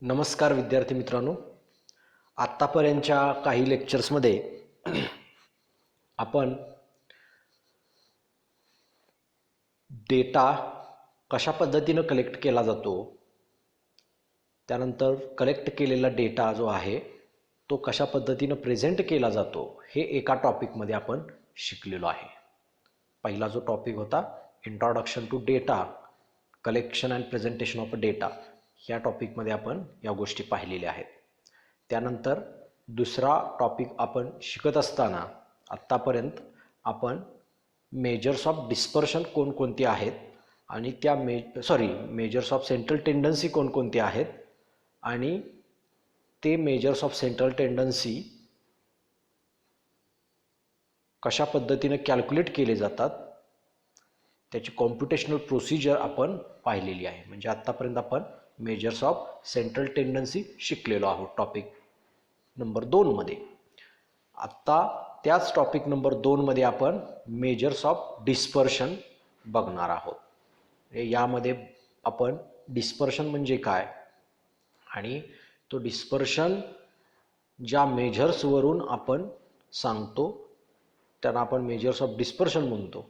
नमस्कार विद्यार्थी मित्रांनो, आत्तापर्यंतच्या काही लेक्चर्समध्ये आपण डेटा कशा पद्धतीनं कलेक्ट केला जातो, त्यानंतर कलेक्ट केलेला डेटा जो आहे तो कशा पद्धतीनं प्रेझेंट केला जातो हे एका टॉपिकमध्ये आपण शिकलेलो आहे. पहिला जो टॉपिक होता introduction to data, collection and presentation of data, ह्या टॉपिकमध्ये आपण या गोष्टी पाहिलेल्या आहेत. त्यानंतर दुसरा टॉपिक आपण शिकत असताना आत्तापर्यंत आपण मेजर्स ऑफ डिस्पर्शन कोणकोणती आहेत आणि त्या मेजर्स ऑफ सेंट्रल टेंडन्सी कोणकोणती आहेत आणि ते मेजर्स ऑफ सेंट्रल टेंडन्सी कशा पद्धतीने कॅल्क्युलेट केले जातात त्याची कॉम्प्युटेशनल प्रोसिजर आपण पाहिलेली आहे. म्हणजे आत्तापर्यंत आपण मेजर्स ऑफ सेंट्रल टेंडन्सी शिकलेलो आहोत टॉपिक नंबर 2मध्ये. आत्ता त्याच टॉपिक नंबर 2मध्ये आपण मेजर्स ऑफ डिस्पर्शन बघणार आहोत. यामध्ये आपण डिस्पर्शन म्हणजे काय आणि तो डिस्पर्शन ज्या मेजर्सवरून आपण सांगतो त्यांना आपण मेजर्स ऑफ डिस्पर्शन म्हणतो.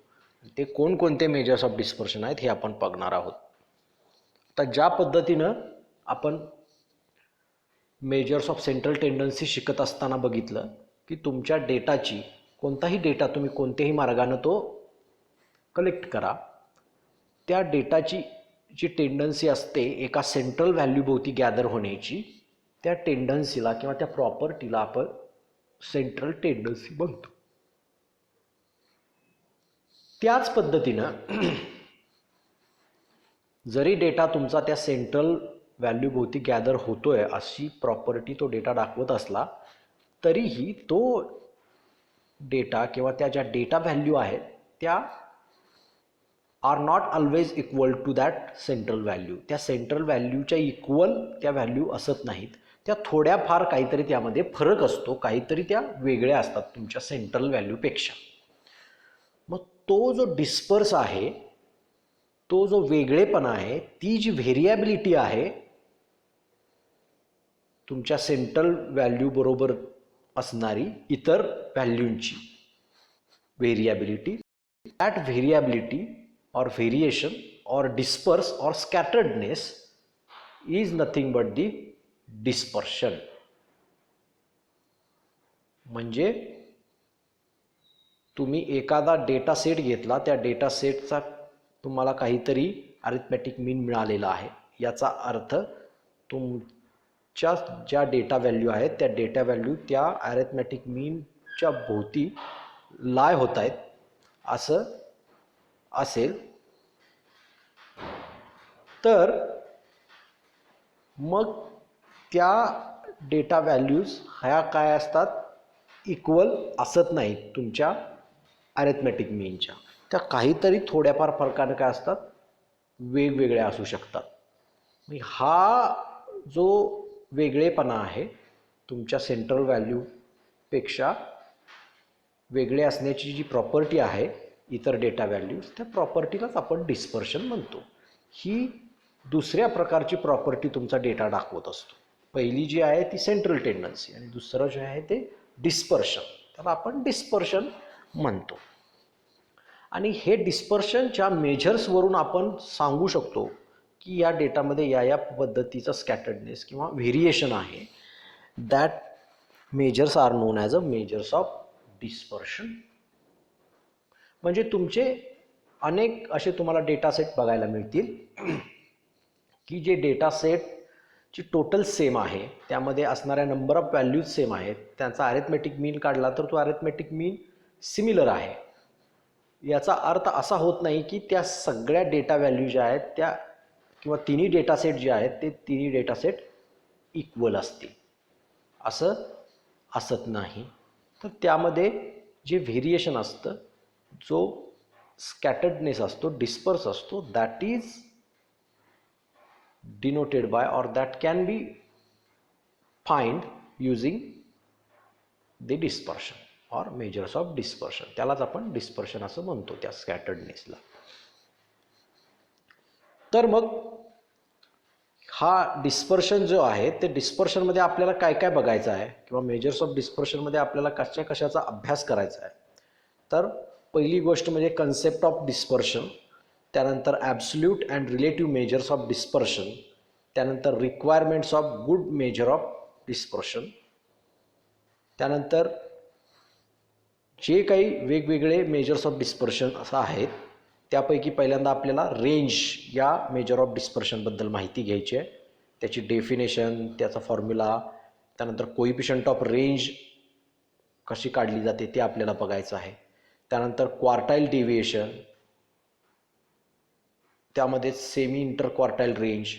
ते कोणकोणते मेजर्स ऑफ डिस्पर्शन आहेत हे आपण बघणार आहोत. तर ज्या पद्धतीनं आपण मेजर्स ऑफ सेंट्रल टेंडन्सी शिकत असताना बघितलं की तुमच्या डेटाची कोणताही डेटा तुम्ही कोणत्याही मार्गाने तो कलेक्ट करा, त्या डेटाची जी टेंडन्सी असते एका सेंट्रल व्हॅल्यूभोवती गॅदर होण्याची, त्या टेंडन्सीला किंवा त्या प्रॉपर्टीला आपण सेंट्रल टेंडन्सी म्हणतो. त्याच पद्धतीनं जरी डेटा तुमचा त्या सेंट्रल व्हॅल्यूभोवती गॅदर होतोय अशी प्रॉपर्टी तो डेटा दाखवत असला तरीही तो डेटा किंवा त्या ज्या डेटा व्हॅल्यू आहेत त्या are not always equal to that central value. त्या सेंट्रल व्हॅल्यूच्या इक्वल त्या व्हॅल्यू असत नाहीत. त्या थोड्याफार काहीतरी त्यामध्ये फरक असतो, काहीतरी त्या वेगळ्या असतात तुमच्या सेंट्रल व्हॅल्यूपेक्षा. मग तो जो डिस्पर्स आहे, तो जो वेगळेपणा आहे, ती जी व्हेरिएबिलिटी आहे तुमच्या सेंट्रल व्हॅल्यू बरोबर असणारी इतर व्हॅल्यूंची variability, that variability or variation or disperse or scatteredness is nothing but the dispersion. म्हणजे तुम्ही एखादा डेटा सेट घेतला, त्या डेटा सेटचा तुम्हाला काहीतरी अरिथमॅटिक मीन मिळालेला आहे, याचा अर्थ तुमच्या ज्या डेटा व्हॅल्यू आहेत त्या डेटा व्हॅल्यू त्या अरिथमॅटिक मीनच्या भोवती लाय होत आहेत असं असेल तर मग त्या डेटा व्हॅल्यूज ह्या काय असतात, इक्वल असत नाहीत तुमच्या अरिथमॅटिक मीनच्या. त्या काहीतरी थोड्याफार फरकाने काय असतात, वेगवेगळ्या असू शकतात. हा जो वेगळेपणा आहे तुमच्या सेंट्रल व्हॅल्यूपेक्षा वेगळे असण्याची जी प्रॉपर्टी आहे इतर डेटा व्हॅल्यूज, त्या प्रॉपर्टीलाच आपण डिस्पर्शन म्हणतो. ही दुसऱ्या प्रकारची प्रॉपर्टी तुमचा डेटा दाखवत असतो. पहिली जी आहे ती सेंट्रल टेंडन्सी आणि दुसरं जे आहे ते डिस्पर्शन, त्याला आपण डिस्पर्शन म्हणतो. आणि हे डिस्पर्शनच्या मेजर्सवरून आपण सांगू शकतो की या डेटामध्ये या पद्धतीचा स्कॅटर्डनेस किंवा व्हेरिएशन आहे. That measures are known as a measures of dispersion. म्हणजे तुमचे अनेक असे तुम्हाला डेटा सेट बघायला मिळतील की जे डेटा सेटची टोटल सेम आहे, त्यामध्ये असणाऱ्या नंबर ऑफ व्हॅल्यूज सेम आहेत, त्यांचा अरिथमॅटिक मीन काढला तर तो अरिथमॅटिक मीन सिमिलर आहे. याचा अर्थ असा होत नाही की त्या सगळ्या डेटा व्हॅल्यू ज्या आहेत त्या किंवा तिन्ही डेटा सेट जे आहेत ते तिन्ही डेटा सेट इक्वल असतील, असं असत नाही. तर त्यामध्ये जे व्हेरिएशन असतं, जो स्कॅटर्डनेस असतो, डिस्पर्स असतो, दॅट इज डिनोटेड बाय और that can be find using the dispersion और मेजर्स ऑफ डिस्पर्शन. त्यालाच आपण डिस्पर्शन असं म्हणतो, त्या स्कॅटर्डनेसला. तर मग हा डिस्पर्शन जो आहे ते डिस्पर्शनमध्ये आपल्याला काय काय बघायचं आहे किंवा मेजर्स ऑफ डिस्पर्शनमध्ये आपल्याला कशाचा अभ्यास करायचा आहे. तर पहिली गोष्ट म्हणजे कन्सेप्ट ऑफ डिस्पर्शन, त्यानंतर absolute and relative measures of dispersion, त्यानंतर requirements of good measure of dispersion, त्यानंतर जे काही वेगवेगळे मेजर्स ऑफ डिस्पर्शन असं आहेत त्यापैकी पहिल्यांदा आपल्याला रेंज या मेजर ऑफ डिस्पर्शनबद्दल माहिती घ्यायची आहे, त्याची डेफिनेशन, त्याचा फॉर्म्युला, त्यानंतर कोइफिशियंट ऑफ रेंज कशी काढली जाते ते आपल्याला बघायचं आहे. त्यानंतर क्वार्टाईल डेव्हिएशन, त्यामध्ये सेमी इंटर क्वार्टाईल रेंज,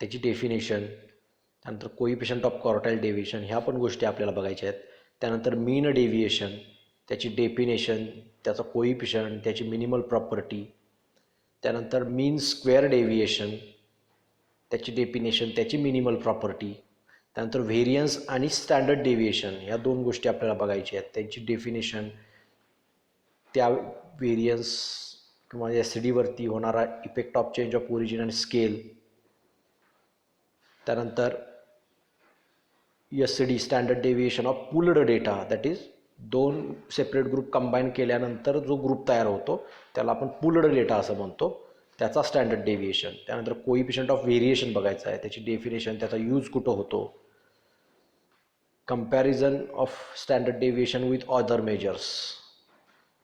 त्याची डेफिनेशन, त्यानंतर कोइफिशियंट ऑफ क्वार्टाईल डेव्हिएशन, ह्या पण गोष्टी आपल्याला बघायच्या आहेत. त्यानंतर मीन डेव्हिएशन, त्याची डेफिनेशन, त्याचा कोइफिशियंट, त्याची मिनिमल प्रॉपर्टी, त्यानंतर मीन स्क्वेअर डेव्हिएशन, त्याची डेफिनेशन, त्याची मिनिमल प्रॉपर्टी, त्यानंतर व्हेरियन्स आणि स्टँडर्ड डेव्हिएशन, ह्या दोन गोष्टी आपल्याला बघायच्या आहेत, त्यांची डेफिनेशन, त्या व्हेरियन्स किंवा एसडीवरती होणारा effect of change of origin आणि स्केल, त्यानंतर SD standard deviation of pulled data, that is दोन सेपरेट ग्रुप कंबाईन केल्यानंतर जो ग्रुप तयार होतो त्याला आपण पुल्ड डेटा असं म्हणतो, त्याचा स्टँडर्ड डेव्हिएशन. त्यानंतर कोइफिशियंट ऑफ व्हेरिएशन बघायचं आहे, त्याची डेफिनेशन, त्याचा यूज कुठं होतो, comparison of standard deviation with other measures,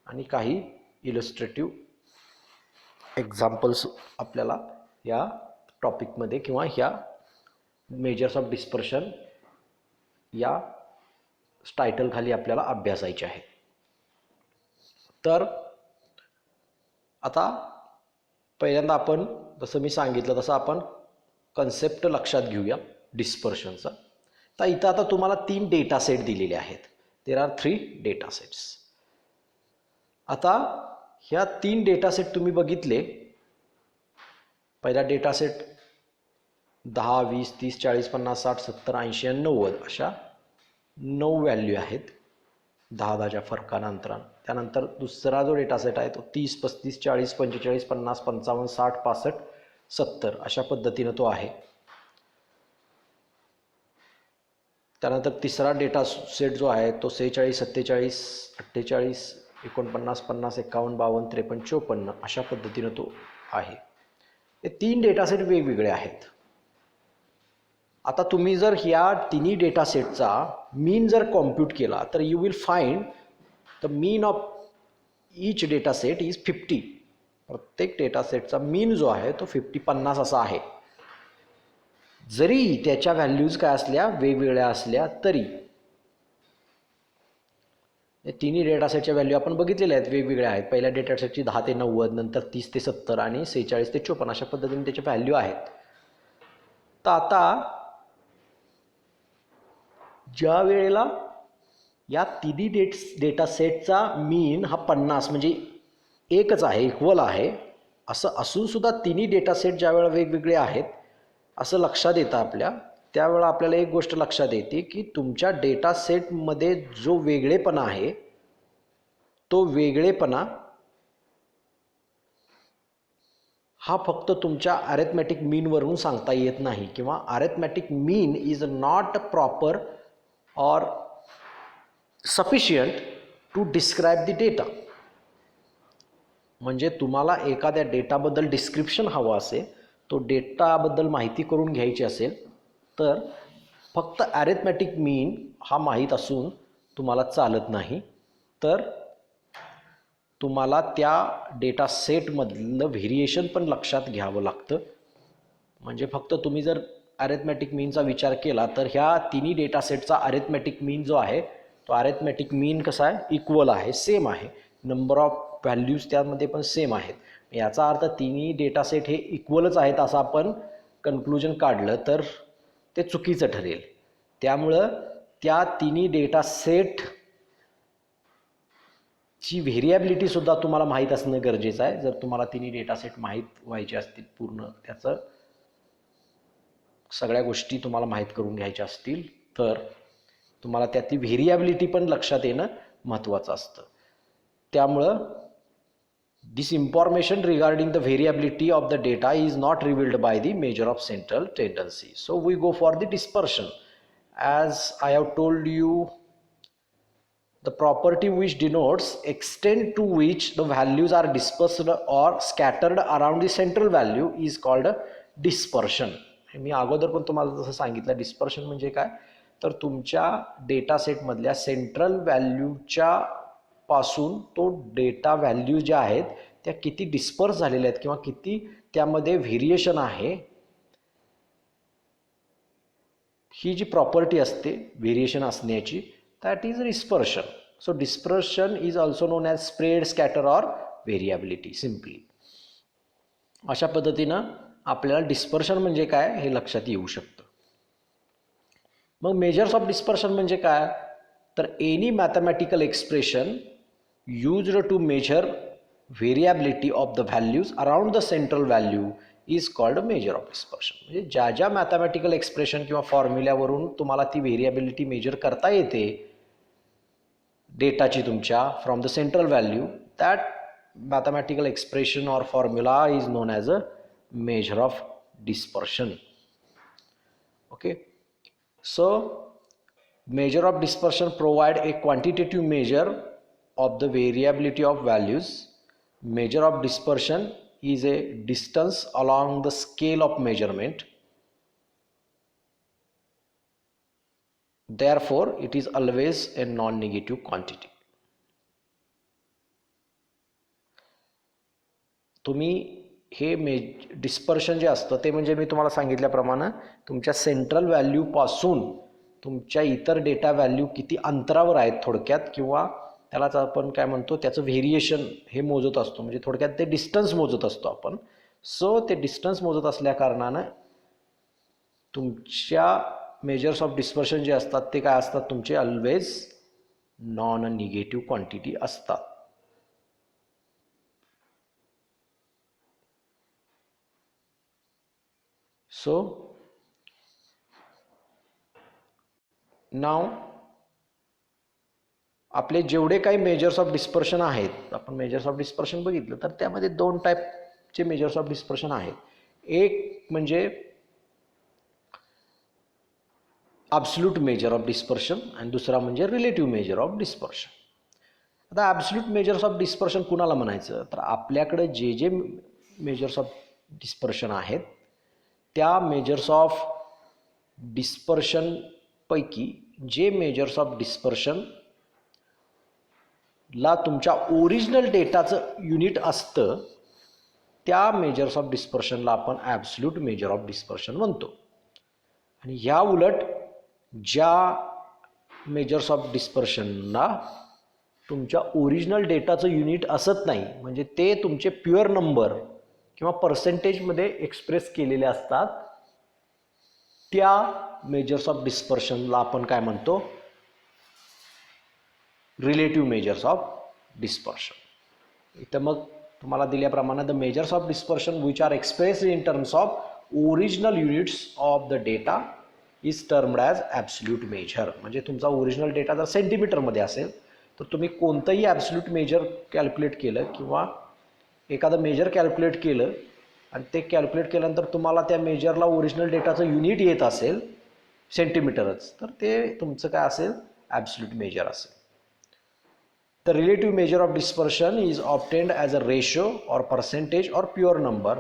आणि काही इलस्ट्रेटिव्ह एक्झाम्पल्स आपल्याला या टॉपिकमध्ये किंवा ह्या मेजर्स ऑफ डिस्पर्शन या टायटल खाली आपल्याला अभ्यासायचे आहे. तर आता पहिल्यांदा आपण जसं मी सांगितलं तसं आपण कन्सेप्ट लक्षात घेऊया डिस्पर्शनचा. तर इथं आता तुम्हाला 3 डेटा सेट दिलेले आहेत. There are 3 data sets. आता ह्या 3 डेटा सेट तुम्ही बघितले. पहिला डेटा सेट 10, 20, 30, 40, 50, 60, 70, 80 आणि 90 अशा 9 व्हॅल्यू आहेत 10-10च्या फरकानंतर. त्यानंतर दुसरा जो डेटा सेट आहे तो 30, 35, 40, 45, 50, 55, 60, 65, 70 अशा पद्धतीनं तो आहे. त्यानंतर तिसरा डेटा सेट जो आहे तो 46, 47, 48, 49, 50, 51, 52, 53, 54 अशा पद्धतीनं तो आहे. हे 3 डेटा सेट वेगवेगळे आहेत. आता तुम्ही जर ह्या तिन्ही डेटा सेटचा मीन जर कॉम्प्यूट केला तर you will find the mean of each data set is 50. प्रत्येक डेटा सेटचा मीन जो आहे तो 50 असा आहे. जरी त्याच्या व्हॅल्यूज काय असल्या वेगवेगळ्या असल्या तरी तिन्ही डेटा सेटच्या व्हॅल्यू आपण बघितलेल्या आहेत, वेगवेगळ्या आहेत. पहिल्या डेटा सेटची 10 ते 90, नंतर 30 ते 70 आणि 46 ते 54 अशा पद्धतीने त्याचे व्हॅल्यू आहेत. तर आता ज्या वेळेला या तिन्ही डेटा सेटचा मीन हा 50 म्हणजे एकच आहे, इक्वल आहे असं असून सुद्धा तिन्ही डेटा सेट ज्या वेळेला वेगवेगळे आहेत असं लक्षात येतं आपल्या, त्यावेळेला आपल्याला एक गोष्ट लक्षात येते की तुमच्या डेटा सेटमध्ये जो वेगळेपणा आहे तो वेगळेपणा हा फक्त तुमच्या अरिथमॅटिक मीनवरून सांगता येत नाही किंवा arithmetic mean is not proper or sufficient to describe the data. म्हणजे तुम्हाला एखाद्या डेटाबद्दल डिस्क्रिप्शन हवं असेल, तो डेटाबद्दल माहिती करून घ्यायची असेल तर फक्त अरिथमॅटिक मीन हा माहीत असून तुम्हाला चालत नाही, तर तुम्हाला त्या डेटा सेटमधलं व्हेरिएशन पण लक्षात घ्यावं लागतं. म्हणजे फक्त तुम्ही जर अरिथमॅटिक मीनचा विचार केला तर ह्या तिन्ही डेटा सेटचा अरिथमॅटिक मीन जो आहे तो अरिथमॅटिक मीन कसा आहे, इक्वल आहे, सेम आहे. नंबर ऑफ व्हॅल्यूज त्यामध्ये पण सेम आहेत. याचा अर्थ तिन्ही डेटा सेट हे इक्वलच आहेत असं आपण कन्क्लुजन काढलं तर ते चुकीचं ठरेल. त्यामुळं त्या तिन्ही डेटा सेटची व्हेरिएबिलिटीसुद्धा तुम्हाला माहीत असणं गरजेचं आहे. जर तुम्हाला तिन्ही डेटा सेट माहीत व्हायचे असतील, पूर्ण त्याचं सगळ्या गोष्टी तुम्हाला माहीत करून घ्यायच्या असतील तर तुम्हाला त्यातली व्हेरिएबिलिटी पण लक्षात येणं महत्त्वाचं असतं. त्यामुळं This information regarding the variability of the data is not revealed by the measure of central tendency. So we go for the dispersion. As I have told you, the property which denotes extent to which the values are dispersed or scattered around the central value is called dispersion. मी अगोदर पण तुम्हाला जसं सांगितलं, dispersion म्हणजे काय, तर तुमच्या data सेटमधल्या central व्हॅल्यूच्या पासून तो डेटा व्हॅल्यू ज्या आहेत त्या किती डिस्पर्स झालेल्या आहेत किंवा किती त्यामध्ये व्हेरिएशन आहे, ही जी प्रॉपर्टी असते व्हेरिएशन असण्याची, that is dispersion. So dispersion is also known as spread, scatter or variability simply. अशा पद्धतीनं आपल्याला डिस्पर्शन म्हणजे काय हे लक्षात येऊ शकतं. मग मेजर्स ऑफ डिस्पर्शन म्हणजे काय, तर any mathematical expression used to measure variability of the values around the central value is called measure of dispersion. म्हणजे ज्या ज्या मॅथमॅटिकल एक्सप्रेशन किंवा फॉर्म्युल्यावरून तुम्हाला ती व्हेरिएबिलिटी मेजर करता येते डेटाची तुमच्या from the central value, that mathematical expression or formula is known as a measure of dispersion. Okay, so measure of dispersion provide a quantitative measure of the variability of values. Measure of dispersion is a distance along the scale of measurement. Therefore it is always a non-negative quantity. तुम्ही हे dispersion जे असतं ते म्हणजे मी तुम्हाला सांगितल्याप्रमाणे तुमच्या central व्हॅल्यूपासून तुमच्या इतर डेटा व्हॅल्यू किती अंतरावर आहेत थोडक्यात, किंवा त्यालाच आपण काय म्हणतो त्याचं व्हेरिएशन हे मोजत असतो, म्हणजे थोडक्यात ते डिस्टन्स मोजत असतो आपण. सो ते डिस्टन्स मोजत असल्या कारणानं तुमच्या मेजर्स ऑफ डिस्पर्शन जे असतात ते काय असतात, तुमचे ऑलवेज नॉन निगेटिव्ह क्वांटिटी असतात. So now आपले जेवढे काही मेजर्स ऑफ डिस्पर्शन आहेत, आपण मेजर्स ऑफ डिस्पर्शन बघितलं तर त्यामध्ये दोन टाईपचे मेजर्स ऑफ डिस्पर्शन आहेत. एक म्हणजे ॲब्सोल्यूट मेजर ऑफ डिस्पर्शन आणि दुसरा म्हणजे रिलेटिव्ह मेजर ऑफ डिस्पर्शन. आता ॲब्सोल्यूट मेजर्स ऑफ डिस्पर्शन कुणाला म्हणायचं, तर आपल्याकडे जे जे मेजर्स ऑफ डिस्पर्शन आहेत त्या मेजर्स ऑफ डिस्पर्शन पैकी जे मेजर्स ऑफ डिस्पर्शन ला तुमच्या ओरिजिनल डेटाचं युनिट असतं त्या मेजर्स ऑफ डिस्पर्शनला आपण ॲब्सोल्यूट मेजर ऑफ डिस्पर्शन म्हणतो. आणि या उलट ज्या मेजर्स ऑफ डिस्पर्शनला तुमच्या ओरिजिनल डेटाचं युनिट असत नाही, म्हणजे ते तुमचे प्युअर नंबर किंवा पर्सेंटेजमध्ये एक्सप्रेस केलेले असतात, त्या मेजर्स ऑफ डिस्पर्शनला आपण काय म्हणतो, रिलेटिव्ह मेजर्स ऑफ डिस्पर्शन. इथं मग तुम्हाला दिल्याप्रमाणे the measures of dispersion which are expressed in terms of original units of the data is termed as absolute measure. म्हणजे तुमचा ओरिजिनल डेटा जर सेंटीमीटरमध्ये असेल तर तुम्ही कोणतंही ॲब्सोल्यूट मेजर कॅल्क्युलेट केलं किंवा एखादं मेजर कॅल्क्युलेट केलं आणि ते कॅल्क्युलेट केल्यानंतर तुम्हाला त्या मेजरला ओरिजिनल डेटाचं युनिट येत असेल सेंटीमीटरच, तर ते तुमचं काय असेल, ॲब्सोल्यूट मेजर असेल. The relative measure of dispersion is obtained as a ratio or percentage or pure number.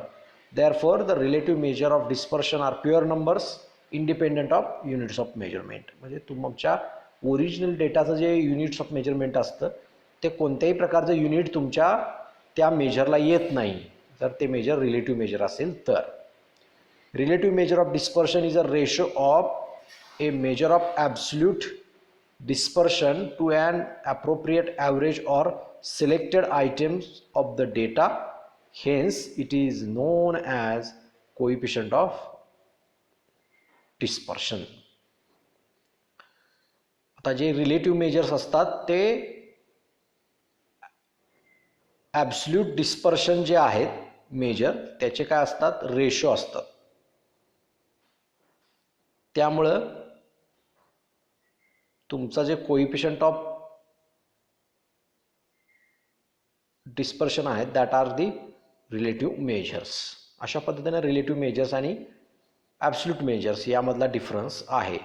Therefore, the relative measure of dispersion are pure numbers independent of units of measurement. म्हणजे तुमच्या original डेटाचं जे units of measurement असतं ते कोणत्याही प्रकारचं unit तुमच्या त्या मेजरला येत नाही जर ते मेजर रिलेटिव्ह मेजर असेल तर. Relative major of dispersion is a ratio of A measure of absolute dispersion to an appropriate average or selected items of the data. Hence it is known as coefficient of dispersion. आता जे relative measures असतात ते absolute dispersion जे आहेत major त्याचे काय असतात, ratio असतात. त्यामुळं तुमचा जे कोइफिशियंट ऑफ डिस्पर्शन आहेत that are the relative measures. अशा पद्धतीने रिलेटिव्ह मेजर्स आणि ॲब्सल्यूट मेजर्स यामधला डिफरन्स आहे.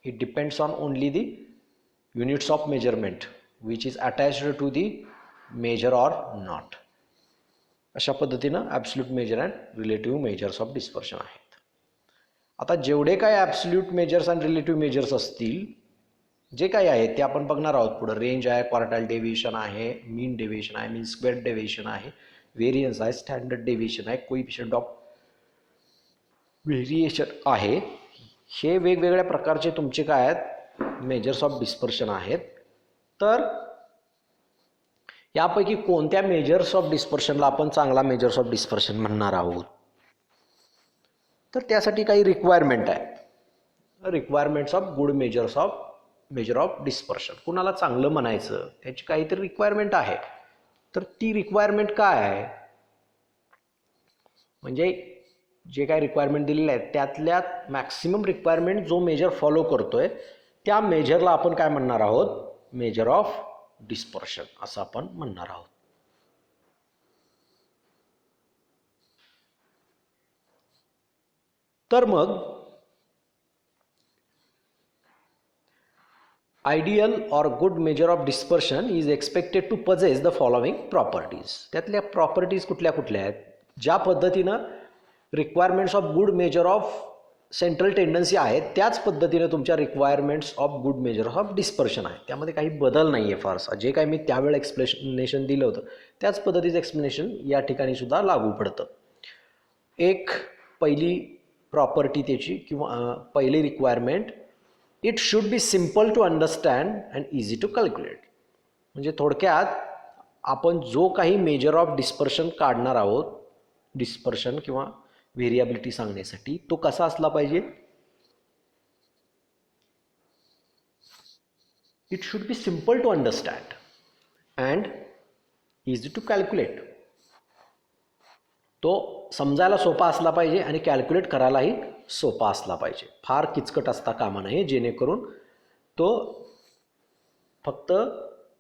It depends on only the units of measurement which is attached to the measure or not. अशा पद्धतीनं absolute measure and relative measures of dispersion आहेत. आता जेवढे काय absolute measures and relative measures असतील जे काही आहे ते आपण बघणार आहोत पुढं. रेंज आहे, क्वार्टाइल डेव्हिएशन आहे, मीन डेव्हिएशन आहे, मीन स्क्वेअर डेव्हिएशन आहे, व्हेरियन्स आहे, स्टँडर्ड डेव्हिएशन आहे, कोइफिशियंट ऑफ व्हेरिएशन आहे. हे वेगवेगळ्या प्रकारचे तुमचे काय आहेत मेजर्स ऑफ डिस्पर्शन आहेत. तर यापैकी कोणत्या मेजर्स ऑफ डिस्पर्शनला आपण चांगला मेजर्स ऑफ डिस्पर्शन म्हणणार आहोत, तर त्यासाठी काही रिक्वायरमेंट आहे. Requirements of good measure of dispersion. कुणाला चांगलं म्हणायचं त्याची काहीतरी रिक्वायरमेंट आहे. तर ती रिक्वायरमेंट काय आहे, म्हणजे जे काही रिक्वायरमेंट दिलेले आहेत त्यातल्यात मॅक्सिमम रिक्वायरमेंट जो मेजर फॉलो करतोय त्या मेजरला आपण काय म्हणणार आहोत, मेजर ऑफ डिस्पर्शन असं आपण म्हणणार आहोत. तर मग ideal or good measure of dispersion is expected to possess the following properties. त्यातल्या प्रॉपर्टीज कुठल्या कुठल्या आहेत, ज्या पद्धतीनं requirements of good measure of central tendency आहेत त्याच पद्धतीनं तुमच्या requirements of good measure of dispersion आहे. त्यामध्ये काही बदल नाही आहे फारसा. जे काही मी त्यावेळेला एक्सप्लेनेशन दिलं होतं त्याच पद्धतीचं एक्सप्लेनेशन या ठिकाणी सुद्धा लागू पडतं. एक पहिली प्रॉपर्टी त्याची किंवा पहिली requirement, it should be simple to understand and easy to calculate. म्हणजे थोडक्यात आपण जो काही मेजर ऑफ डिस्पर्शन काढणार आहोत, डिस्पर्शन किंवा व्हेरिएबिलिटी सांगण्यासाठी, तो कसा असला पाहिजे, it should be simple to understand and easy to calculate. तो समजायला सोपा असला पाहिजे आणि कॅल्क्युलेट करायलाही सोपा असला पाहिजे. फार किचकट असता कामा नये जेणेकरून तो फक्त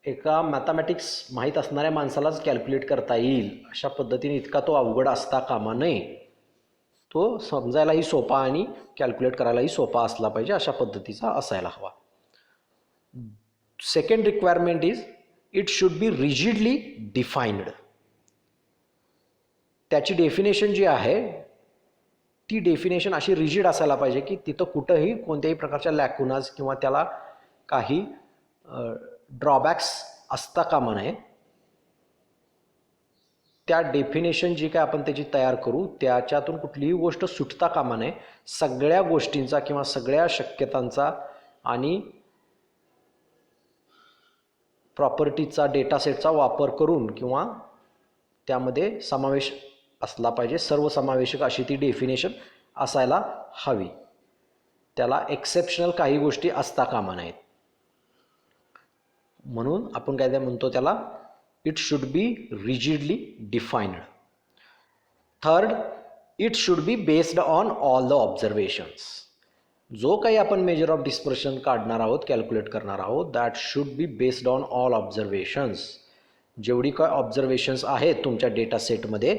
एका मॅथमॅटिक्स माहीत असणाऱ्या माणसालाच कॅल्क्युलेट करता येईल अशा पद्धतीने इतका तो अवघड असता कामा नये. तो समजायलाही सोपा आणि कॅल्क्युलेट करायलाही सोपा असला पाहिजे अशा पद्धतीचा असायला हवा. Second requirement is it should B rigidly defined. त्याची डेफिनेशन जी आहे ती डेफिनेशन अशी रिजिड असायला पाहिजे की तिथं कुठंही कोणत्याही प्रकारच्या लॅकुनाज किंवा त्याला काही ड्रॉबॅक्स असता कामा नये. त्या डेफिनेशन जी काय आपण त्याची तयार करू त्याच्यातून कुठलीही गोष्ट सुटता कामा नये. सगळ्या गोष्टींचा किंवा सगळ्या शक्यतांचा आणि प्रॉपर्टीचा डेटासेटचा वापर करून किंवा त्यामध्ये समावेश असला पाहिजे. सर्वसमावेशक अशी ती डेफिनेशन असायला हवी. त्याला एक्सेप्शनल काही गोष्टी असता कामा नाहीत. म्हणून आपण काय म्हणतो त्याला it should B rigidly defined. Third, it should be based on all the observations. जो काही आपण मेजर ऑफ डिस्पर्शन काढणार आहोत, कॅल्क्युलेट करणार आहोत, that should be based on all observations. जेवढी काय ऑब्झर्वेशन्स आहेत तुमच्या डेटा सेटमध्ये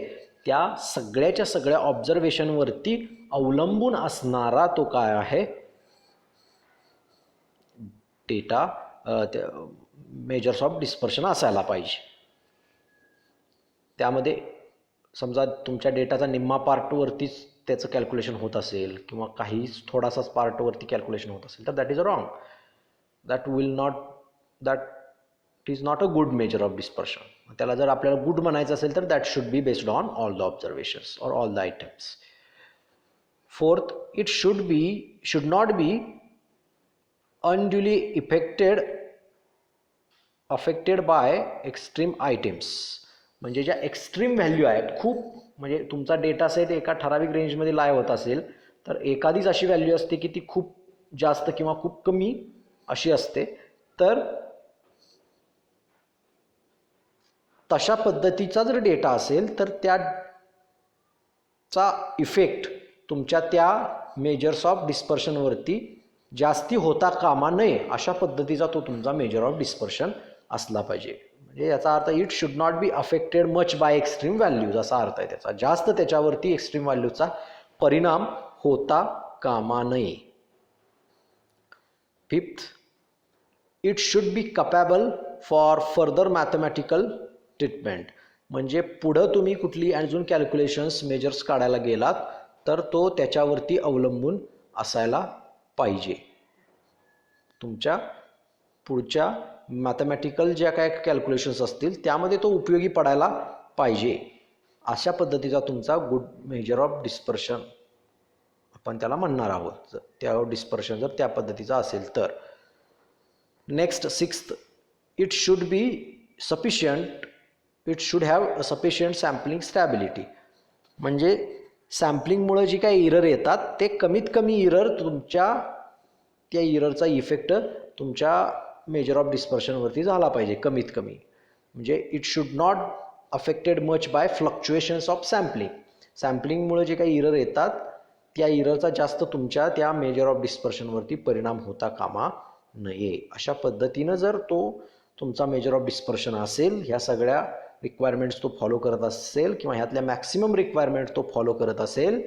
त्या सगळ्याच्या सगळ्या ऑब्झर्वेशनवरती अवलंबून असणारा तो काय आहे डेटा मेजर्स ऑफ डिस्पर्शन असायला पाहिजे. त्यामध्ये समजा तुमच्या डेटाचा निम्मा पार्टवरतीच त्याचं कॅल्क्युलेशन होत असेल किंवा काही थोडासाच पार्टवरती कॅल्क्युलेशन होत असेल तर that is wrong. That is not a good measure of dispersion. त्याला जर आपल्याला गुड म्हणायचं असेल तर that should be based on all the observations or all the items. Fourth, it should not B unduly affected by extreme items. म्हणजे ज्या extreme value आहेत खूप, म्हणजे तुमचा डेटा सेट एका ठराविक रेंजमध्ये लाय होत असेल तर एखादीच अशी व्हॅल्यू असते की ती खूप जास्त किंवा खूप कमी अशी असते. तर तशा पद्धतीचा जर डेटा असेल तर त्याचा इफेक्ट तुमच्या त्या मेजर्स ऑफ डिस्पर्शनवरती जास्ती होता कामा नये अशा पद्धतीचा तो तुमचा मेजर ऑफ डिस्पर्शन असला पाहिजे. म्हणजे याचा अर्थ it should not be affected much by extreme values असा अर्थ आहे त्याचा. जास्त त्याच्यावरती एक्स्ट्रीम व्हॅल्यूचा परिणाम होता कामा नये. Fifth, it should be capable for further mathematical treatment. म्हणजे पुढं तुम्ही कुठली अजून कॅल्क्युलेशन्स मेजर्स काढायला गेलात तर तो त्याच्यावरती अवलंबून असायला पाहिजे. तुमच्या पुढच्या मॅथमॅटिकल ज्या काय कॅल्क्युलेशन्स असतील त्यामध्ये तो उपयोगी पडायला पाहिजे. अशा पद्धतीचा तुमचा गुड मेजर ऑफ डिस्पर्शन आपण त्याला म्हणणार आहोत. त्या डिस्पर्शन जर त्या पद्धतीचा असेल तर. Next sixth, it should B sufficient, it should have sufficient sampling stability. म्हणजे सॅम्पलिंगमुळे जी काही इरर येतात ते कमीत कमी इरर तुमच्या त्या इररचा इफेक्ट तुमच्या मेजर ऑफ डिस्पर्शनवरती झाला पाहिजे कमीत कमी. म्हणजे it should not affected much by fluctuations of sampling. सॅम्पलिंगमुळे जे काही इरर येतात त्या इररचा जास्त तुमच्या त्या मेजर ऑफ डिस्पर्शनवरती परिणाम होता कामा नये. अशा पद्धतीनं जर तो तुमचा मेजर ऑफ डिस्पर्शन असेल, ह्या सगळ्या रिक्वायरमेंट्स तो फॉलो करत असेल किंवा ह्यातल्या मॅक्सिमम रिक्वायरमेंट तो फॉलो करत असेल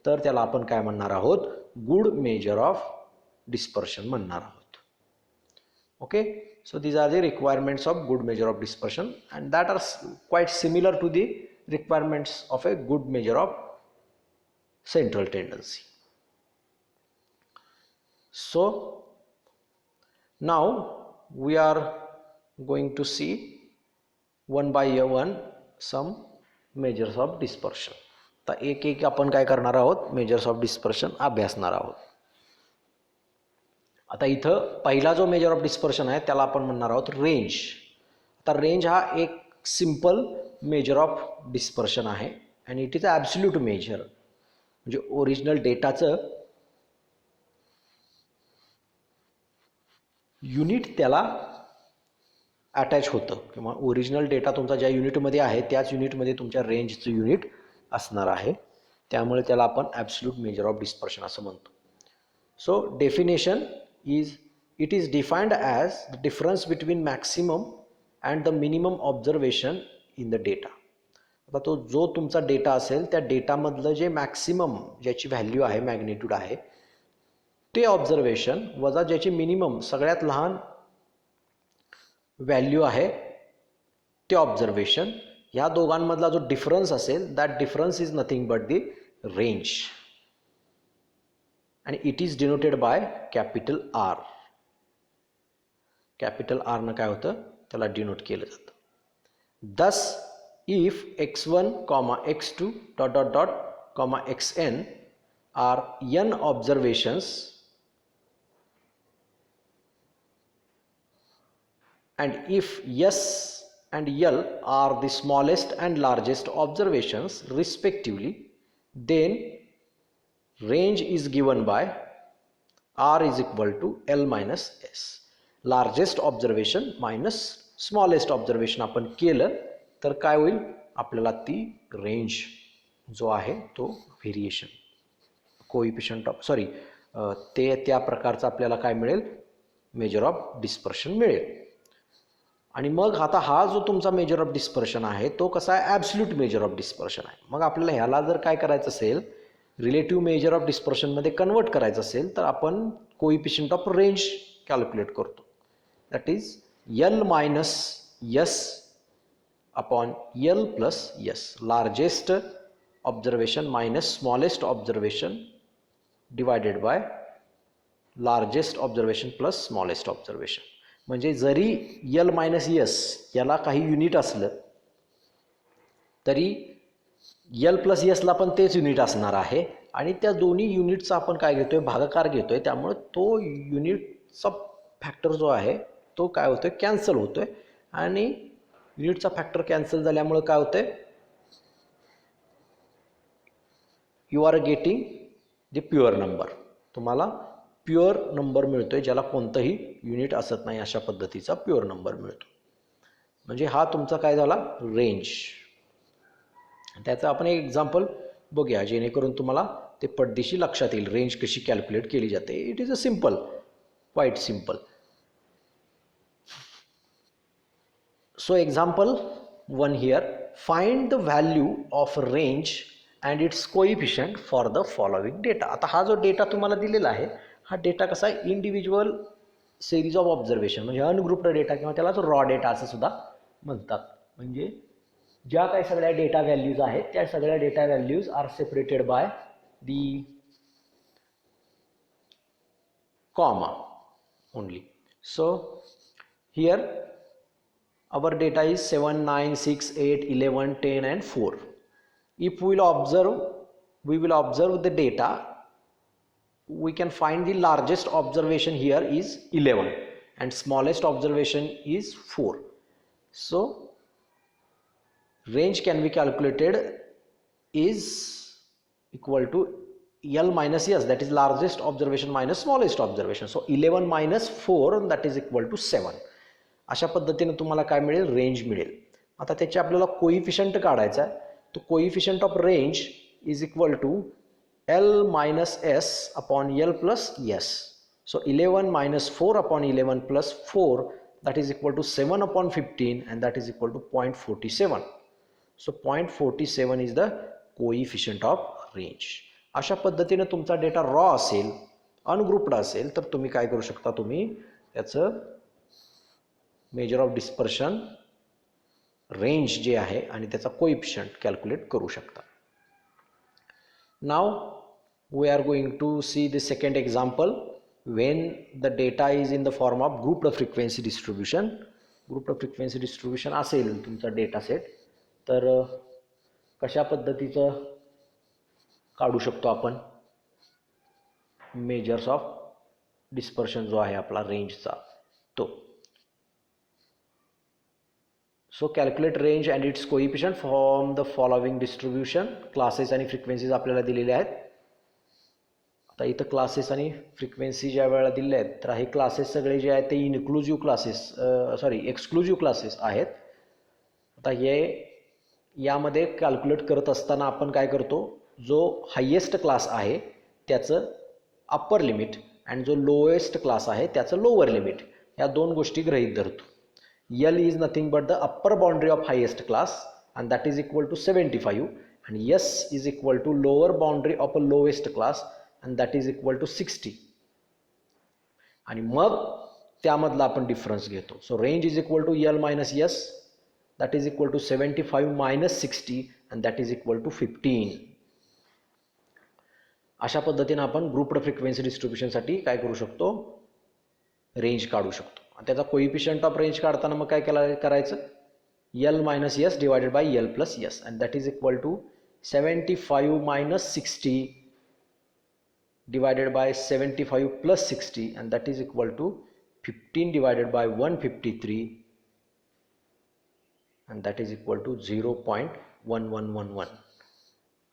तर त्याला आपण काय म्हणणार आहोत, गुड मेजर ऑफ डिस्पर्शन म्हणणार आहोत. Okay, so these are the requirements of good measure of dispersion and that are quite similar to the requirements of a good measure of central tendency. So now we are going to see one by one some measures of dispersion. आता एक एक आपण काय करणार आहोत, measures of dispersion अभ्यासणार आहोत. आता इथं पहिला जो मेजर ऑफ डिस्पर्शन आहे त्याला आपण म्हणणार आहोत रेंज. आता रेंज हा एक सिंपल मेजर ऑफ डिस्पर्शन आहे आणि it is a absolute measure. म्हणजे ओरिजिनल डेटाचं युनिट त्याला अटॅच होतं किंवा ओरिजिनल डेटा तुमचा ज्या युनिटमध्ये आहे त्याच युनिटमध्ये तुमच्या रेंजचं युनिट असणार आहे. त्यामुळे त्याला आपण ॲब्सोल्यूट मेजर ऑफ डिस्पर्शन असं म्हणतो. So definition is it is defined as the difference between maximum and the minimum observation in the data. आता तो जो तुमचा डेटा असेल त्या डेटामधलं जे मॅक्सिमम ज्याची व्हॅल्यू आहे, मॅग्निट्यूड आहे ते ऑब्झर्वेशन वजा ज्याची मिनिमम सगळ्यात लहान व्हॅल्यू आहे ते ऑब्झर्वेशन, ह्या दोघांमधला जो डिफरन्स असेल that difference is nothing but the range आणि it is denoted by capital R. Capital R न काय होतं त्याला डिनोट केलं जातं. Thus if x1, x2 dot dot dot xn are n observations and if S and L are the smallest and largest observations respectively, then range is given by R is equal to L minus S. Largest observation minus smallest observation आपण केलं तर काय होईल, आपल्याला ती range जो आहे तो व्हेरिएशन कोएफिशियंट ऑफ ते त्या प्रकारचा आपल्याला काय मिळेल, मेजर ऑफ डिस्पर्शन मिळेल. आणि मग आता हा जो तुमचा मेजर ऑफ डिस्पर्शन आहे तो कसा आहे, ॲब्सोल्यूट मेजर ऑफ डिस्पर्शन आहे. मग आपल्याला ह्याला जर काय करायचं असेल, रिलेटिव्ह मेजर ऑफ डिस्पर्शनमध्ये कन्वर्ट करायचं असेल तर आपण कोएफिशियंट ऑफ रेंज कॅल्क्युलेट करतो. That is L minus S upon L plus S. Largest observation minus smallest observation divided by largest observation plus smallest observation. म्हणजे जरी L मायनस S याला काही unit असलं तरी L प्लस Sला पण तेच unit असणार आहे आणि त्या दोन्ही युनिटचा आपण काय घेतोय, भागाकार घेतोय. त्यामुळे तो युनिटचा फॅक्टर जो आहे तो काय होतोय, कॅन्सल होतोय. आणि युनिटचा फॅक्टर कॅन्सल झाल्यामुळे काय होतंय, you are getting the pure number. तुम्हाला प्युअर नंबर मिळतोय ज्याला कोणतंही युनिट असत नाही, अशा पद्धतीचा प्युअर नंबर मिळतो. म्हणजे हा तुमचा काय झाला, रेंज. त्याचं आपण एक एक्झाम्पल बघूया जेणेकरून तुम्हाला ते पटदिशी लक्षात येईल रेंज कशी कॅल्क्युलेट केली जाते. It is a simple, quite simple. So example 1 here, find the value of range and its coefficient for the following data. आता हा जो डेटा तुम्हाला दिलेला आहे हा डेटा कसा आहे, इंडिव्हिज्युअल सिरीज ऑफ ऑब्झर्वेशन म्हणजे अनग्रुप्ड डेटा किंवा त्याला रॉ डेटा असं सुद्धा म्हणतात. म्हणजे ज्या काही सगळ्या डेटा व्हॅल्यूज आहेत त्या सगळ्या data values are separated by the comma only. So here our data is 7, 9, 6, 8, 11, 10 and 4. If we will observe the data, we can find the largest observation here is 11 and smallest observation is 4. So range can be calculated is equal to L minus S, that is largest observation minus smallest observation. So 11 minus 4 that is equal to 7. अशा पद्धतीने तुम्हाला काय मिळेल, range मिळेल. आता त्याचे आपल्याला coefficient काढायचा आहे. तो coefficient of range is equal to L minus S upon L plus S. So 11 minus 4 upon 11 plus 4 that is equal to 7 upon 15 and that is equal to 0.47. So 0.47 is the coefficient of range. अशा पद्धतीने तुमचा data raw असेल, ungrouped असेल तर तुम्ही काय करू शकता, तुम्ही त्याचं मेजर ऑफ डिस्पर्शन रेंज जे आहे आणि त्याचा कोएफिशिएंट कॅल्क्युलेट करू शकता. Now we are going to see the second example when the data is in the form of grouped frequency distribution. Grouped frequency distribution असेल तुमचा डेटा सेट तर कशा पद्धतीचं काढू शकतो आपण मेजर्स ऑफ डिस्पर्शन जो आहे आपला रेंजचा तो. So calculate range and it's coefficient from the following distribution. Classes आणि फ्रिक्वेन्सीज आपल्याला दिलेले आहेत. आता इथं क्लासेस आणि फ्रिक्वेन्सी ज्या वेळेला दिले आहेत तर हे क्लासेस सगळे जे आहेत ते इन्क्लुझिव्ह क्लासेस एक्सक्लुझिव्ह क्लासेस आहेत. आता हे यामध्ये कॅल्क्युलेट करत असताना आपण काय करतो, जो हायेस्ट क्लास आहे त्याचं अप्पर लिमिट आणि जो लोएस्ट क्लास आहे त्याचं लोअर लिमिट या दोन गोष्टी गृहीत धरतो. L is nothing but the upper boundary of highest class and that is equal to 75 and S is equal to lower boundary of a lowest class and that is equal to 60 आणि मग त्यामधला आपण difference घेतो. So range is equal to L minus S that is equal to 75 minus 60 and that is equal to 15. अशा पद्धतीने आपण grouped frequency डिस्ट्रीब्युशनसाठी काय करू शकतो, रेंज काढू शकतो. त्याचा कोइफिशियंट ऑफ रेंज काढताना मग काय करायचं, L minus S divided by L plus S and that is equal to 75 minus 60 divided by 75 plus 60 and that is equal to 15 divided by 153 and that is equal to 0.1111.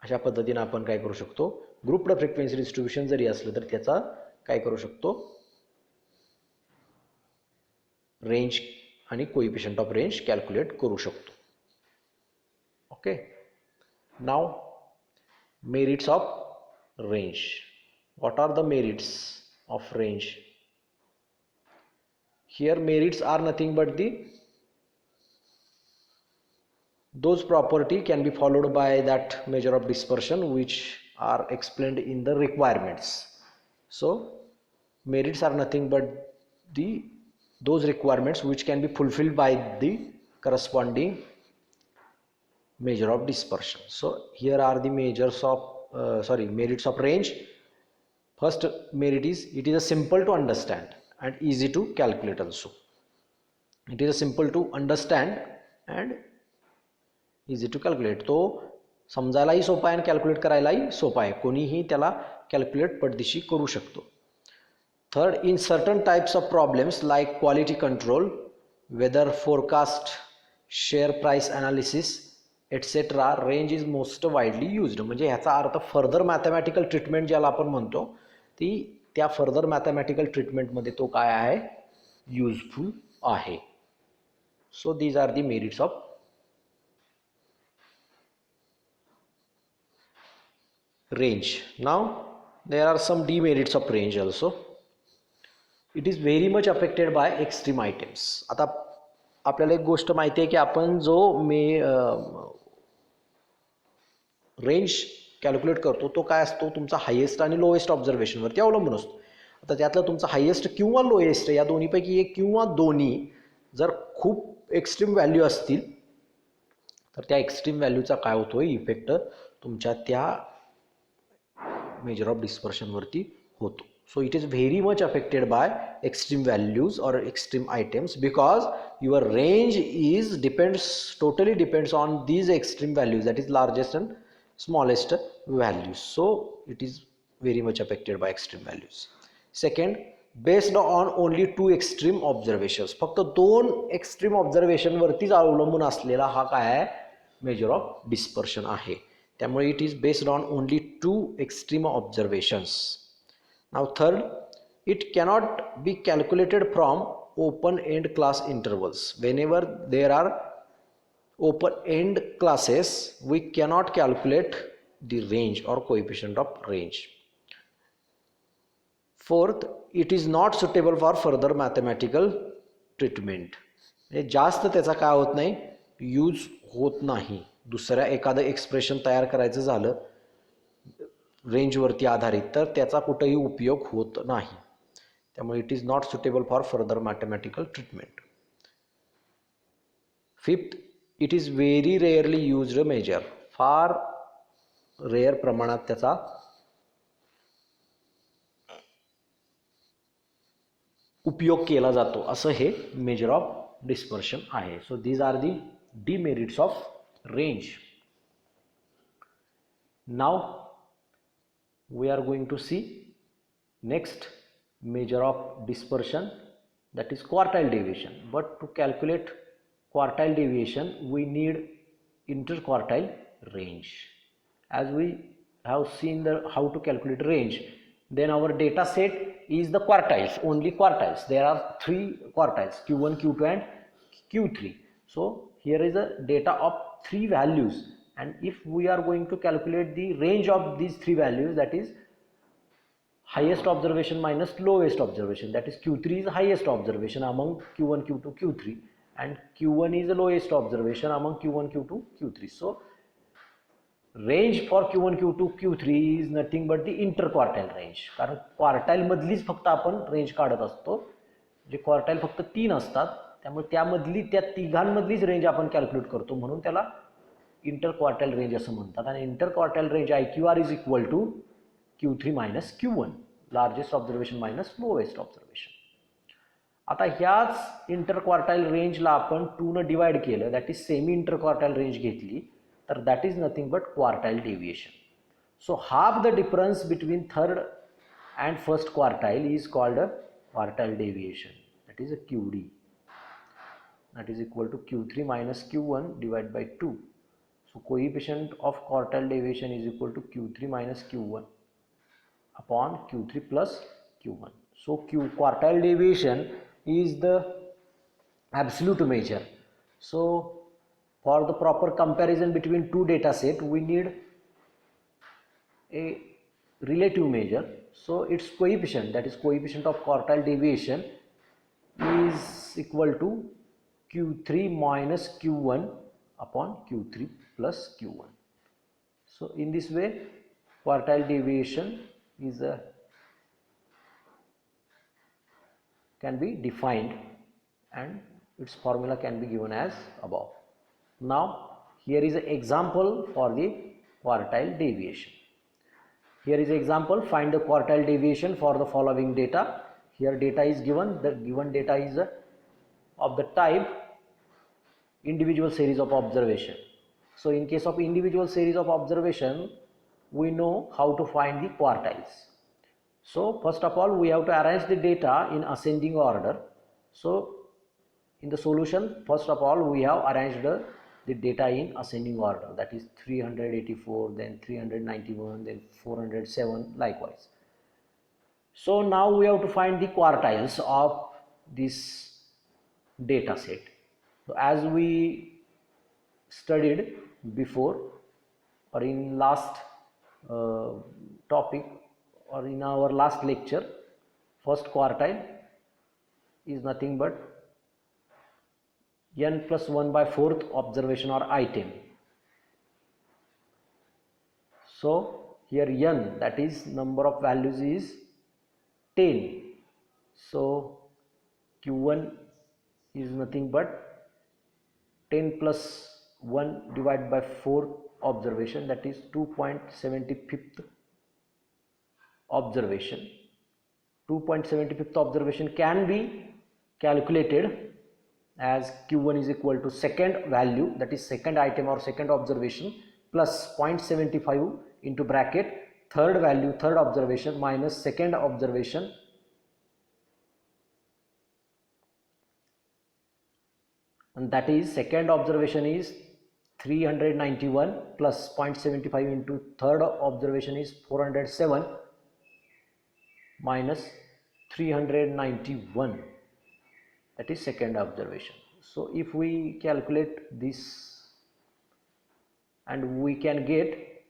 अशा पद्धतीने आपण काय करू शकतो, ग्रुप्ड फ्रिक्वेन्सी डिस्ट्रीब्युशन जरी असलं तर त्याचा काय करू शकतो, रेंज आणि कोइफिशियंट ऑफ रेंज कॅल्क्युलेट करू शकतो. Okay. Now merits of range. What are the merits of range? Here merits are nothing but the those property can be followed by that measure of dispersion which are explained in the requirements. So merits are nothing but those requirements which can be fulfilled by the corresponding measure of dispersion. So here are the measures of merits of range. First merit is, it is a simple to understand and easy to calculate also. It is a simple to understand and easy to calculate. तो समजायलाही सोपा आहे आणि calculate करायलाही सोपा आहे. कोणीही त्याला कॅल्क्युलेट पटदिशी करू शकतो. Third, in certain types of problems like quality control, weather forecast, share price analysis etcetera, range is most widely used. म्हणजे ह्याचा अर्थ फर्दर मॅथमॅटिकल ट्रीटमेंट ज्याला आपण म्हणतो ती त्या फर्दर मॅथमॅटिकल ट्रीटमेंटमध्ये तो काय आहे, यूजफुल आहे. So these are the merits of range. Now there are some demerits of range also. It is very much affected by extreme items. आता आपल्याला एक गोष्ट माहिती आहे की आपण जो रेंज कॅल्क्युलेट करतो तो काय असतो, तुमचा हायेस्ट आणि लोएस्ट ऑब्झर्वेशनवरती अवलंबून असतो. आता त्यातलं तुमचा हायेस्ट किंवा लोएस्ट या दोन्हीपैकी एक किंवा दोन्ही जर खूप एक्स्ट्रीम व्हॅल्यू असतील तर त्या एक्स्ट्रीम व्हॅल्यूचा काय होतोय इफेक्ट तुमच्या त्या मेजर ऑफ डिस्पर्शनवरती होतो. So it is very much affected by extreme values or extreme items because your range is totally depends on these extreme values, that is largest and smallest values. So it is very much affected by extreme values. Second, based on only two extreme observations, फक्त दोन extreme observation वरतीच अवलंबून असलेला हा काय आहे major of dispersion आहे. त्यामुळे it is based on only two extreme observations. Now third, it cannot be calculated from open end class intervals. Whenever there are open end classes, we cannot calculate the range or coefficient of range. Fourth, it is not suitable for further mathematical treatment. जास्त त्याचा काय होत नाही, use होत नाही. दुसऱ्या एखादं expression तयार करायचं झालं रेंजवरती आधारित तर त्याचा कुठेही उपयोग होत नाही. त्यामुळे it is not suitable for further mathematical treatment. Fifth, it is very rarely used measure. फार रेअर प्रमाणात त्याचा उपयोग केला जातो असं हे मेजर ऑफ डिस्पर्शन आहे. So these are the demerits of range. Now we are going to see next measure of dispersion, that is quartile deviation. But to calculate quartile deviation we need interquartile range. As we have seen how to calculate range, then our data set is the quartiles, only quartiles. There are three quartiles, q1, q2 and q3. So here is a data of three values, and if we are going to calculate the range of these three values, that is highest observation minus lowest observation, that is q3 is highest observation among q1, q2, q3, and q1 is the lowest observation among q1, q2, q3. So range for q1, q2, q3 is nothing but the interquartile range. कारण quartile मधलीच फक्त आपण range काढत असतो, जे quartile फक्त 3 असतात, त्यामुळे त्यामधली त्या तिघांमधलीच रेंज आपण कॅल्क्युलेट करतो, म्हणून त्याला इंटरक्वार्टाईल रेंज असं म्हणतात. आणि interquartile range IQR is equal to q3 minus q1, largest observation minus lowest observation. आता ह्याच इंटरक्वार्टाईल रेंजला आपण 2 न डिवाइड केलं, दॅट इज सेमी इंटरक्वार्टाईल रेंज घेतली, तर that is nothing but quartile deviation. So half the difference between third and first quartile is called a quartile deviation, that is a QD, that is equal to q3 minus q1 divided by 2. So coefficient of quartile deviation is equal to q3 minus q1 upon q3 plus q1. So quartile deviation is the absolute measure. So for the proper comparison between two data set we need a relative measure. So its coefficient, that is coefficient of quartile deviation, is equal to q3 minus q1 upon q3 plus q1. So in this way quartile deviation is can be defined and its formula can be given as above. Now here is an example for the quartile deviation. Here is an example, find the quartile deviation for the following data. Here data is given, the given data is of the type individual series of observation. So in case of individual series of observation we know how to find the quartiles. So first of all we have to arrange the data in ascending order. So in the solution first of all we have arranged the data in ascending order, that is 384, then 391, then 407, likewise. So now we have to find the quartiles of this data set. So as we studied before or in last topic or in our last lecture, first quartile is nothing but n plus 1 by 4th observation or item. So here n, that is number of values, is 10. So q1 is nothing but 10 plus 1 divided by 4 observation, that is 2.75th observation. 2.75th observation can be calculated as q1 is equal to second value, that is second item or second observation, plus 0.75 into bracket third value, third observation, minus second observation, and that is second observation is 391 plus 0.75 into third observation is 407 minus 391, that is second observation. So if we calculate this, and we can get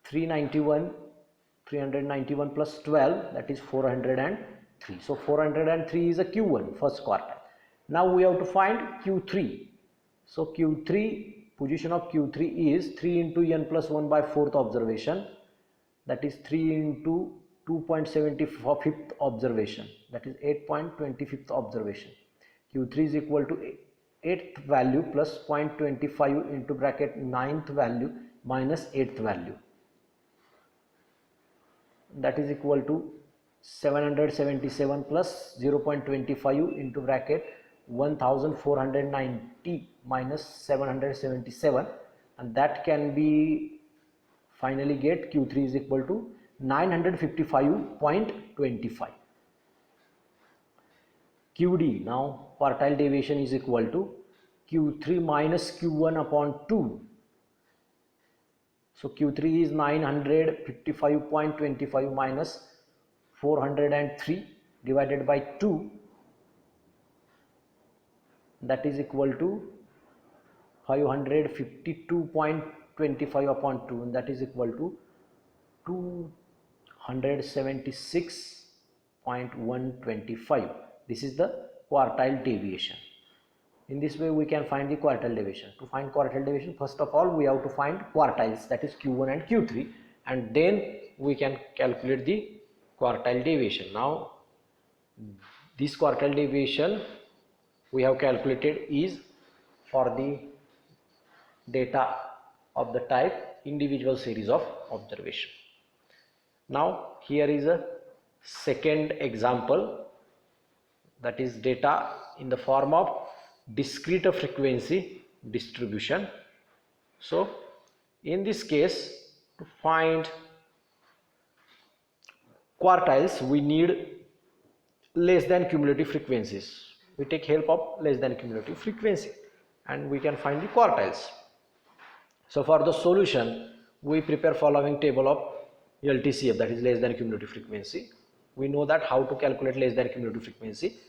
391 plus 12, that is 403. So 403 is a q1, first quartile. Now we have to find q3. So q3, position of q3 is 3 into n plus 1 by 4th observation, that is 3 into 2.75th observation, that is 8.25th observation. q3 is equal to 8th value plus 0.25 into bracket 9th value minus 8th value, that is equal to 777 plus 0.25 into bracket 1490 minus 777, and that can be finally get q3 is equal to 955.25. QD, now quartile deviation, is equal to q3 minus q1 upon 2. So q3 is 955.25 minus 403 divided by 2, that is equal to 552.25 upon 2, and that is equal to 276.125. This is the quartile deviation. In this way we can find the quartile deviation. To find quartile deviation, first of all we have to find quartiles, that is q1 and q3, and then we can calculate the quartile deviation. Now this quartile deviation we have calculated is for the data of the type individual series of observation. Now here is a second example, that is data in the form of discrete frequency distribution. So in this case, to find quartiles we need less than cumulative frequencies. We take help of less than cumulative frequency and we can find the quartiles. So for the solution we prepare following table of LTCF, that is less than cumulative frequency. We know that how to calculate less than cumulative frequency.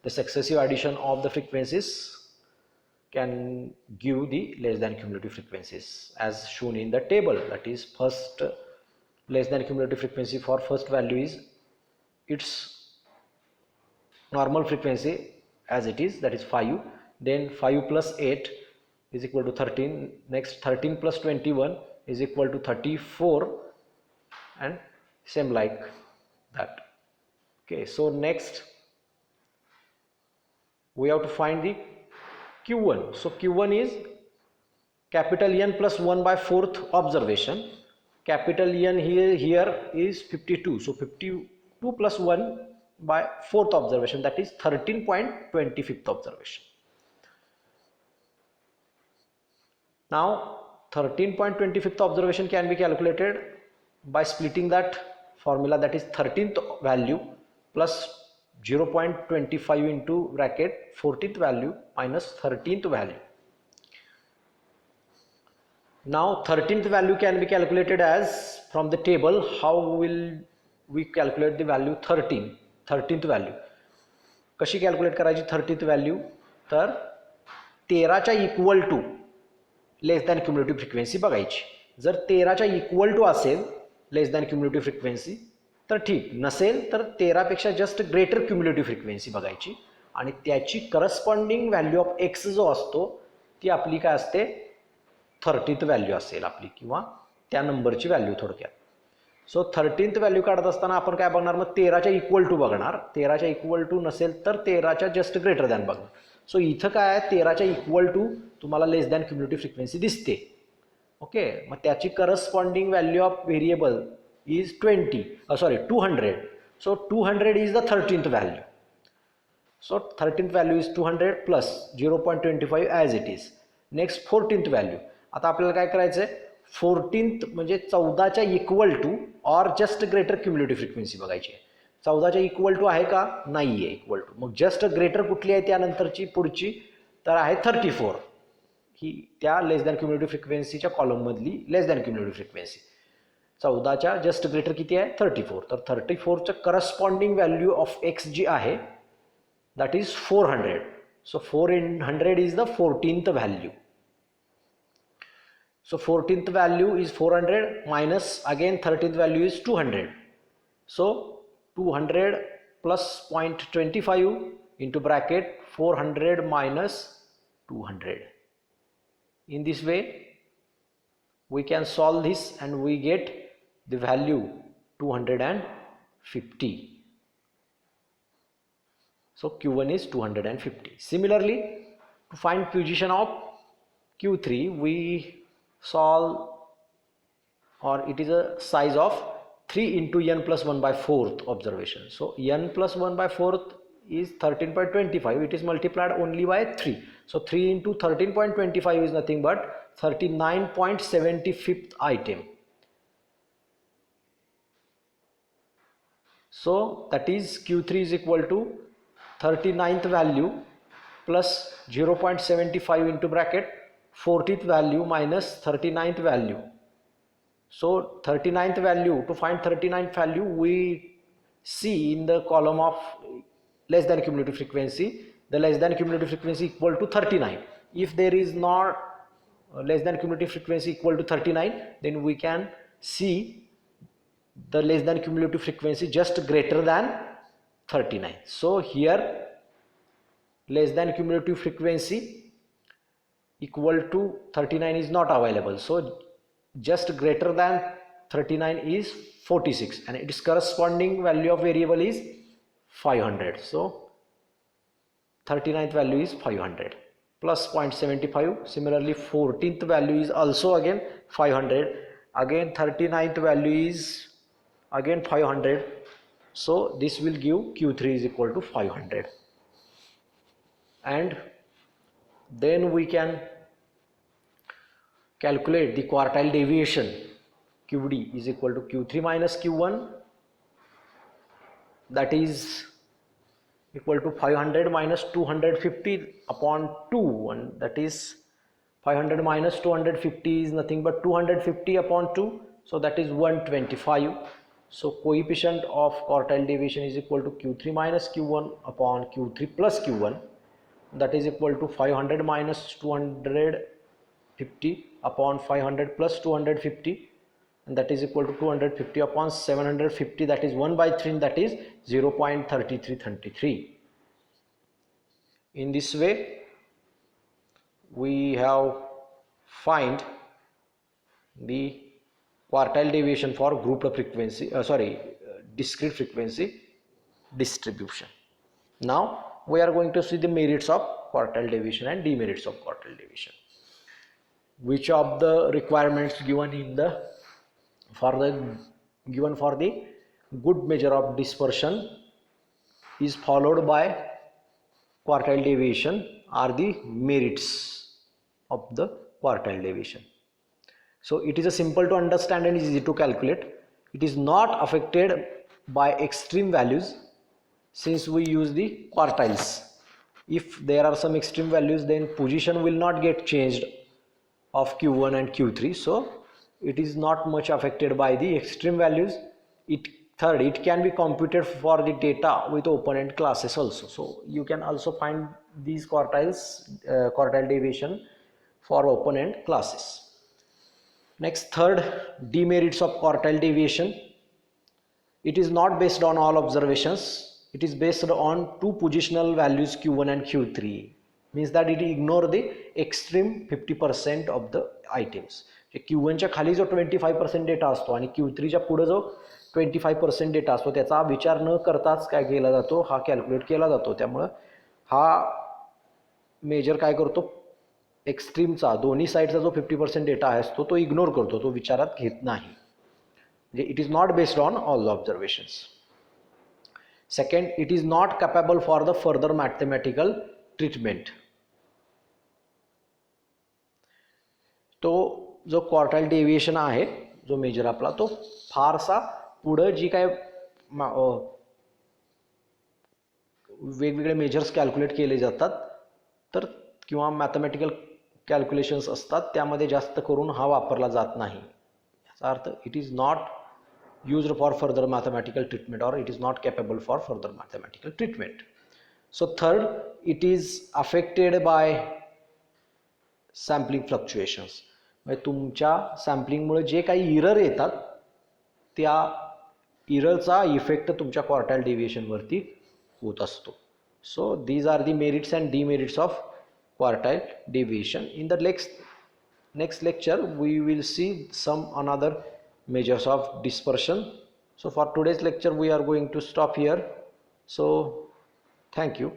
The successive addition of the frequencies can give the less than cumulative frequencies as shown in the table. That is, first less than cumulative frequency for first value is its normal frequency as it is, that is 5. Then 5 plus 8 is equal to 13. Next 13 plus 21 is equal to 34, and same like that. Okay, so next we have to find the q1. So q1 is capital N plus 1 by 4th observation. Capital N here is 52. So 52 plus 1 by 4th observation, that is 13.25th observation. Now 13.25th observation can be calculated by splitting that formula, that is 13th value plus 0.25 into bracket 14th value minus 13th value. Now 13th value can be calculated as from the table. How will we calculate the value 13th value? कशी calculate करायची 13th value? तर 13च्या equal to less than cumulative frequency बघायची. जर 13च्या equal to असेल लेस than cumulative frequency तर ठीक, नसेल तर 13 पेक्षा जस्ट ग्रेटर क्युम्युलेटिव्ह फ्रिक्वेन्सी बघायची. आणि त्याची करस्पॉन्डिंग व्हॅल्यू ऑफ एक्स जो असतो ती आपली काय असते 30th व्हॅल्यू असेल आपली, किंवा त्या नंबरची व्हॅल्यू थोडक्यात. सो 13th व्हॅल्यू काढत असताना आपण काय बघणार, मग 13च्या इक्वल टू बघणार. 13च्या इक्वल टू नसेल तर 13च्या जस्ट ग्रेटर दॅन बघणार. सो इथं काय आहे, 13च्या इक्वल टू तुम्हाला लेस दॅन क्युम्युलेटिव्ह फ्रिक्वेन्सी दिसते. ओके, मग त्याची corresponding value of variable is 200. So 200 is the 13th value. So 13th value is 200 plus 0.25 as it is. Next 14th value. आता आपल्याला काय करायचं आहे, 14th म्हणजे 14च्या equal to or just greater cumulative frequency बघायची आहे. 14च्या इक्वल टू आहे का, नाही आहे इक्वल टू. मग जस्ट ग्रेटर कुठली आहे त्यानंतरची पुढची, तर आहे 34. ही त्या लेस दॅन क्युम्युलेटिव्ह फ्रिक्वेन्सीच्या कॉलममधली लेस दॅन क्युम्युलेटिव्ह फ्रिक्वेन्सी. 14च्या जस्ट ग्रेटर किती आहे, 34. तर 34चं करस्पॉन्डिंग व्हॅल्यू ऑफ एक्स जी आहे that is 400. So 400 is the 14th value. So 14th value is 400 minus again 13th value is 200. So 200 plus 0.25 into bracket 400 minus 200. In this way we can solve this and we get the value 250. So Q1 is 250. Similarly, to find position of Q3, we solve, or it is a size of 3 into n plus 1 by 4th observation. So n plus 1 by 4th is 13.25. It is multiplied only by 3. So 3 into 13.25 is nothing but 39.75th item. So that is Q3 is equal to 39th value plus 0.75 into bracket 40th value minus 39th value. So 39th value, to find 39th value we see in the column of less than cumulative frequency, the less than cumulative frequency equal to 39. If there is not less than cumulative frequency equal to 39, then we can see the less than cumulative frequency just greater than 39. So here less than cumulative frequency equal to 39 is not available. So just greater than 39 is 46 and its corresponding value of variable is 500. So 39th value is 500 plus 0.75. Similarly 14th value is also again 500. Again 39th value is again 500. So this will give Q3 is equal to 500, and then we can calculate the quartile deviation. QD is equal to Q3 minus Q1, that is equal to 500 minus 250 upon 2, and that is 500 minus 250 is nothing but 250 upon 2, so that is 125. So coefficient of quartile deviation is equal to Q3 minus Q1 upon Q3 plus Q1, that is equal to 500 minus 250 upon 500 plus 250, and that is equal to 250 upon 750, that is 1 by 3, that is 0.3333. In this way we have find the quartile deviation for grouped frequency, discrete frequency distribution. Now we are going to see the merits of quartile deviation and demerits of quartile deviation. Which of the requirements given in the for the good measure of dispersion is followed by quartile deviation are the merits of the quartile deviation. So it is a simple to understand and easy to calculate. It is not affected by extreme values since we use the quartiles. If there are some extreme values, then position will not get changed of Q1 and Q3. So it is not much affected by the extreme values. Third, it can be computed for the data with open-end classes also. So you can also find these quartile deviation for open-end classes. Next, third, demerits of quartile deviation. It is not based on all observations. it is based on two positional values Q1 and Q3, means that it ignore the extreme 50% of the items. Q1 च्या खाली जो 25% data असतो आणि Q3 च्या पुढे जो 25% data असतो त्याचा विचार न करताच काय केला जातो, हा कॅल्क्युलेट केला जातो. त्यामुळे हा मेजर काय करतो, एक्स्ट्रीमचा दोन्ही साईडचा जो 50% डेटा असतो तो इग्नोर करतो, तो विचारात घेत नाही. म्हणजे it is not based on all the observations. Second, it is not capable for the further mathematical treatment. तो जो क्वार्टाइल डेविएशन आहे जो मेजर आपला, तो फारसा पुढं जी काय वेगवेगळे मेजर्स कॅल्क्युलेट केले जातात तर किंवा मॅथमॅटिकल कॅल्क्युलेशन्स असतात त्यामध्ये जास्त करून हा वापरला जात नाही. याचा अर्थ it is not used for further mathematical treatment or it is not capable for further mathematical treatment. So third, it is affected by sampling fluctuations. म्हणजे तुमच्या सॅम्पलिंगमुळे जे काही इरर येतात त्या इररचा इफेक्ट तुमच्या क्वार्टाइल डेविएशनवरती होत असतो. So these are the merits and demerits of quartile deviation. In the next lecture we will see some another measures of dispersion. So for today's lecture we are going to stop here. So thank you.